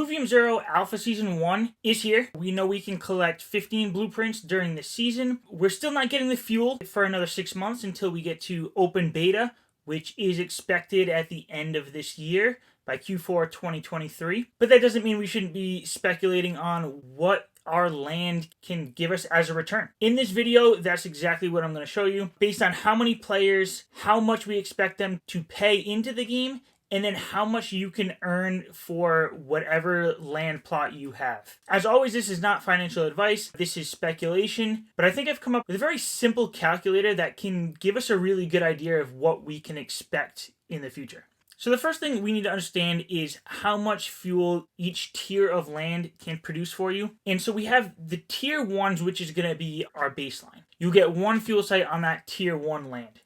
Illuvium Zero Alpha Season 1 is here. We know we can collect 15 blueprints during the season. We're still not getting the fuel for another 6 months until we get to open beta, which is expected at the end of this year by Q4 2023. But that doesn't mean we shouldn't be speculating on what our land can give us as a return. In this video, that's exactly what I'm going to show you. Based on how many players, how much we expect them to pay into the game, and then how much you can earn for whatever land plot you have. As always, this is not financial advice. This is speculation, but I think I've come up with a very simple calculator that can give us a really good idea of what we can expect in the future. So the first thing we need to understand is how much fuel each tier of land can produce for you. And so we have the tier 1s, which is going to be our baseline. You get one fuel site on that tier 1 land.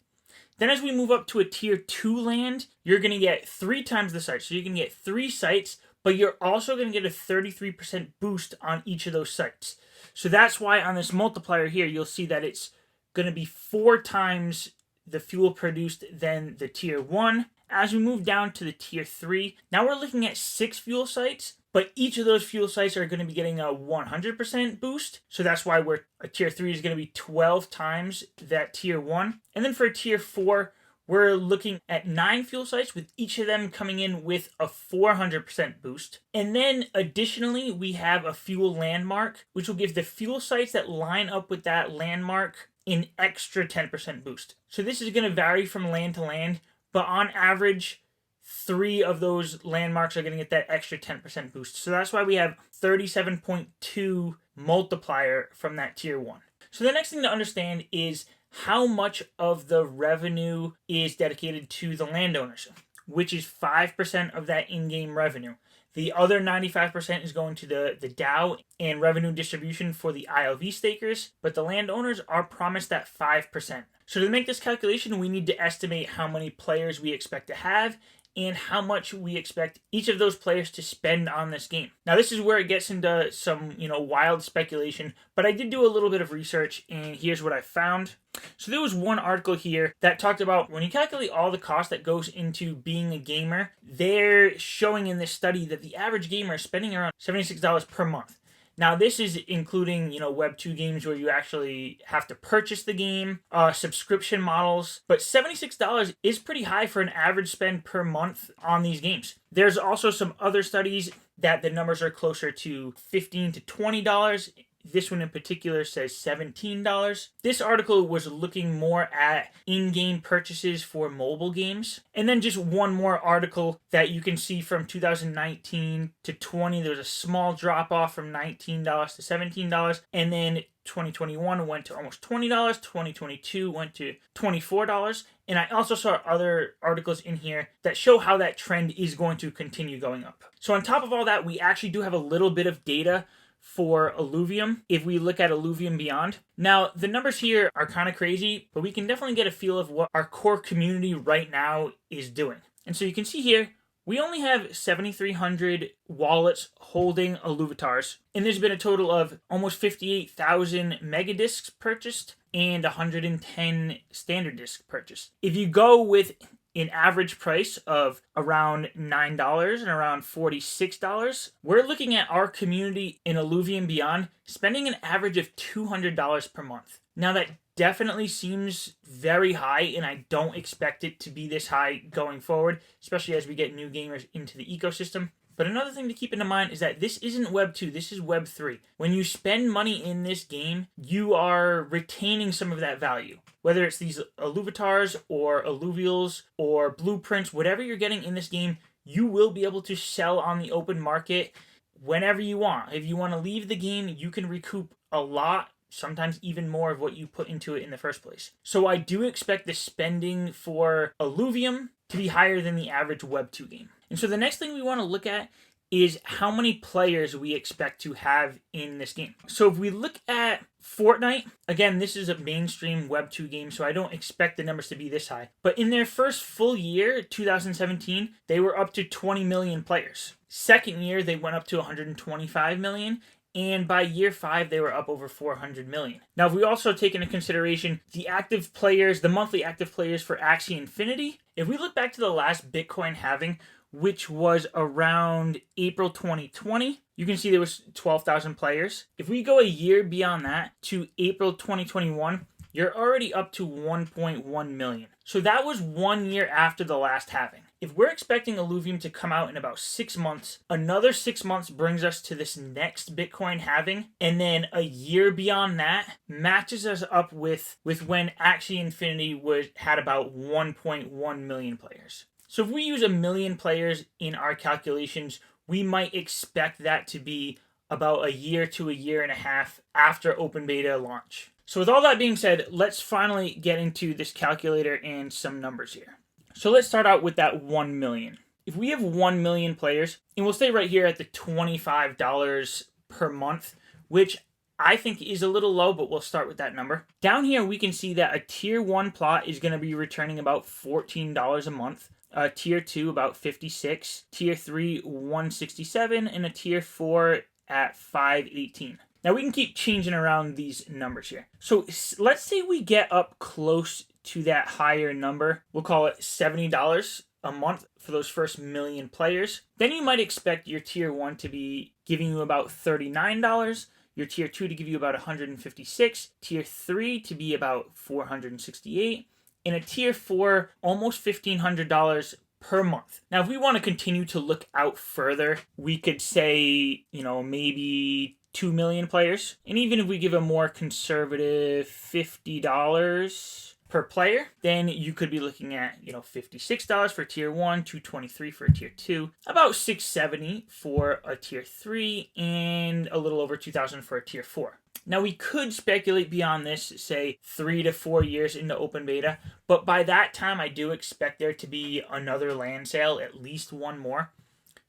Then as we move up to a tier 2 land, you're going to get 3 times the sites. So you can get 3 sites, but you're also going to get a 33% boost on each of those sites. So that's why on this multiplier here, you'll see that it's going to be 4 times the fuel produced than the tier 1. As we move down to the tier 3, now we're looking at 6 fuel sites, but each of those fuel sites are going to be getting a 100% boost. So that's why a tier 3 is going to be 12 times that tier 1. And then for a tier 4, we're looking at 9 fuel sites with each of them coming in with a 400% boost. And then additionally, we have a fuel landmark, which will give the fuel sites that line up with that landmark an extra 10% boost. So this is going to vary from land to land, but on average, 3 of those landmarks are going to get that extra 10% boost. So that's why we have 37.2 multiplier from that tier 1. So the next thing to understand is how much of the revenue is dedicated to the landowners, which is 5% of that in-game revenue. The other 95% is going to the DAO and revenue distribution for the ILV stakers, but the landowners are promised that 5%. So to make this calculation, we need to estimate how many players we expect to have and how much we expect each of those players to spend on this game. Now this is where it gets into some, wild speculation, but I did do a little bit of research and here's what I found. So there was one article here that talked about when you calculate all the cost that goes into being a gamer, they're showing in this study that the average gamer is spending around $76 per month. Now, this is including, Web 2 games where you actually have to purchase the game, subscription models, but $76 is pretty high for an average spend per month on these games. There's also some other studies that the numbers are closer to $15 to $20. This one in particular says $17. This article was looking more at in-game purchases for mobile games. And then just one more article that you can see from 2019 to 20. There was a small drop off from $19 to $17. And then 2021 went to almost $20. 2022 went to $24. And I also saw other articles in here that show how that trend is going to continue going up. So on top of all that, we actually do have a little bit of data for Illuvium if we look at Illuvium Beyond. Now, the numbers here are kind of crazy, but we can definitely get a feel of what our core community right now is doing. And so you can see here, we only have 7,300 wallets holding Illuvatars, and there's been a total of almost 58,000 mega discs purchased and 110 standard discs purchased. If you go with an average price of around $9 and around $46, we're looking at our community in Illuvium Beyond spending an average of $200 per month. Now that definitely seems very high, and I don't expect it to be this high going forward, especially as we get new gamers into the ecosystem. But another thing to keep in mind is that this isn't Web 2, this is Web 3. When you spend money in this game, you are retaining some of that value. Whether it's these Illuvatars or Illuvials or blueprints, whatever you're getting in this game, you will be able to sell on the open market whenever you want. If you want to leave the game, you can recoup a lot, sometimes even more of what you put into it in the first place. So I do expect the spending for Illuvium to be higher than the average Web 2 game. And so the next thing we want to look at is how many players we expect to have in this game. So if we look at Fortnite, again, this is a mainstream Web 2 game, so I don't expect the numbers to be this high. But in their first full year, 2017, they were up to 20 million players. Second year, they went up to 125 million. And by year 5, they were up over 400 million. Now, if we also take into consideration the active players, the monthly active players for Axie Infinity, if we look back to the last Bitcoin halving, which was around April 2020. You can see there was 12,000 players. If we go a year beyond that to April 2021, you're already up to 1.1 million. So that was 1 year after the last halving. If we're expecting Illuvium to come out in about 6 months, another 6 months brings us to this next Bitcoin halving, and then a year beyond that matches us up with when Axie Infinity had about 1.1 million players. So if we use 1 million players in our calculations, we might expect that to be about a year to a year and a half after open beta launch. So with all that being said, let's finally get into this calculator and some numbers here. So let's start out with that 1 million. If we have 1 million players, and we'll stay right here at the $25 per month, which I think is a little low, but we'll start with that number. Down here, we can see that a tier 1 plot is going to be returning about $14 a month. Tier 2 about $56, tier 3 $167, and a tier 4 at $518. Now we can keep changing around these numbers here. So let's say we get up close to that higher number. We'll call it $70 a month for those first 1 million players. Then you might expect your tier 1 to be giving you about $39, your tier 2 to give you about $156, tier 3 to be about $468, and a tier 4 almost $1,500 per month. Now, if we want to continue to look out further, we could say, maybe 2 million players. And even if we give a more conservative $50 per player, then you could be looking at, $56 for tier 1, $223 for a tier 2, about $670 for a tier 3, and a little over $2,000 for a tier 4. Now, we could speculate beyond this, say 3 to 4 years into open beta, but by that time, I do expect there to be another land sale, at least one more.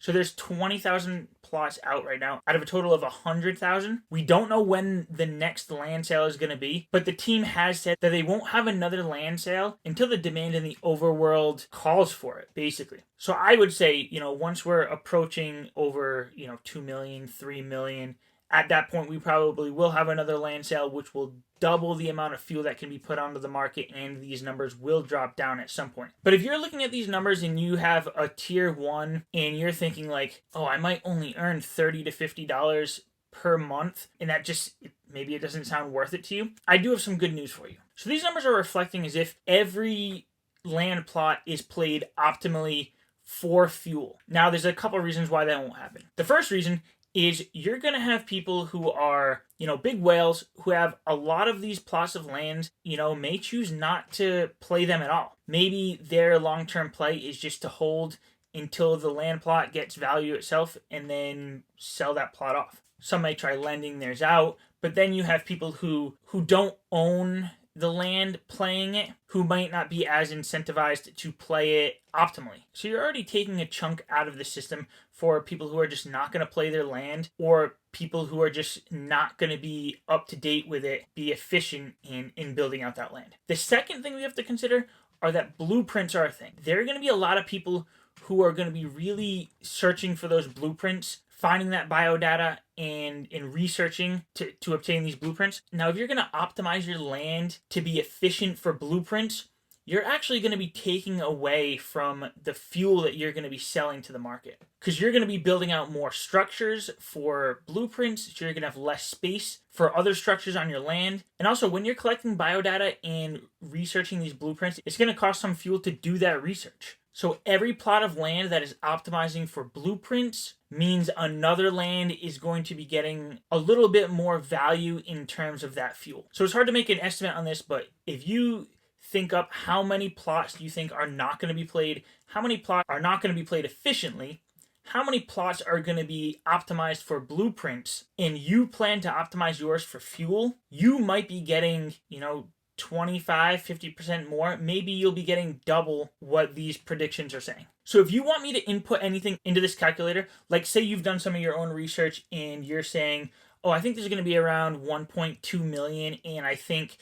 So there's 20,000 plots out right now out of a total of 100,000. We don't know when the next land sale is going to be, but the team has said that they won't have another land sale until the demand in the overworld calls for it, basically. So I would say, once we're approaching over, 2 million, 3 million, at that point, we probably will have another land sale, which will double the amount of fuel that can be put onto the market, and these numbers will drop down at some point. But if you're looking at these numbers and you have a tier 1 and you're thinking like, oh, I might only earn $30 to $50 per month, and that just, maybe it doesn't sound worth it to you, I do have some good news for you. So these numbers are reflecting as if every land plot is played optimally for fuel. Now, there's a couple of reasons why that won't happen. The first reason is you're going to have people who are, big whales who have a lot of these plots of land, may choose not to play them at all. Maybe their long-term play is just to hold until the land plot gets value itself and then sell that plot off. Some may try lending theirs out, but then you have people who don't own the land playing it, who might not be as incentivized to play it optimally. So you're already taking a chunk out of the system for people who are just not going to play their land, or people who are just not going to be up to date with it, be efficient in building out that land. The second thing we have to consider are that blueprints are a thing. There are going to be a lot of people who are going to be really searching for those blueprints, finding that biodata and researching to obtain these blueprints. Now, if you're going to optimize your land to be efficient for blueprints, you're actually going to be taking away from the fuel that you're going to be selling to the market. Because you're going to be building out more structures for blueprints, so you're going to have less space for other structures on your land. And also, when you're collecting biodata and researching these blueprints, it's going to cost some fuel to do that research. So every plot of land that is optimizing for blueprints means another land is going to be getting a little bit more value in terms of that fuel. So it's hard to make an estimate on this, but if you think up how many plots do you think are not going to be played, how many plots are not going to be played efficiently, how many plots are going to be optimized for blueprints, and you plan to optimize yours for fuel, you might be getting, 25-50% more. Maybe you'll be getting double what these predictions are saying. So if you want me to input anything into this calculator, like say you've done some of your own research and you're saying, oh, I think there's going to be around 1.2 million, and I think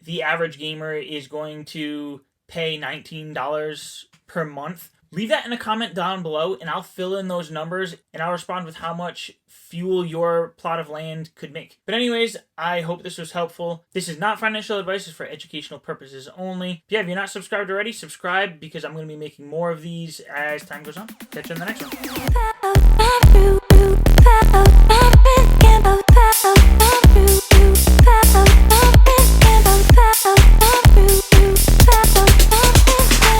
the average gamer is going to pay $19 per month Leave that in a comment down below and I'll fill in those numbers and I'll respond with how much fuel your plot of land could make. But anyways, I hope this was helpful. This is not financial advice, it's for educational purposes only. But yeah, if you're not subscribed already, subscribe because I'm going to be making more of these as time goes on. Catch you in the next one.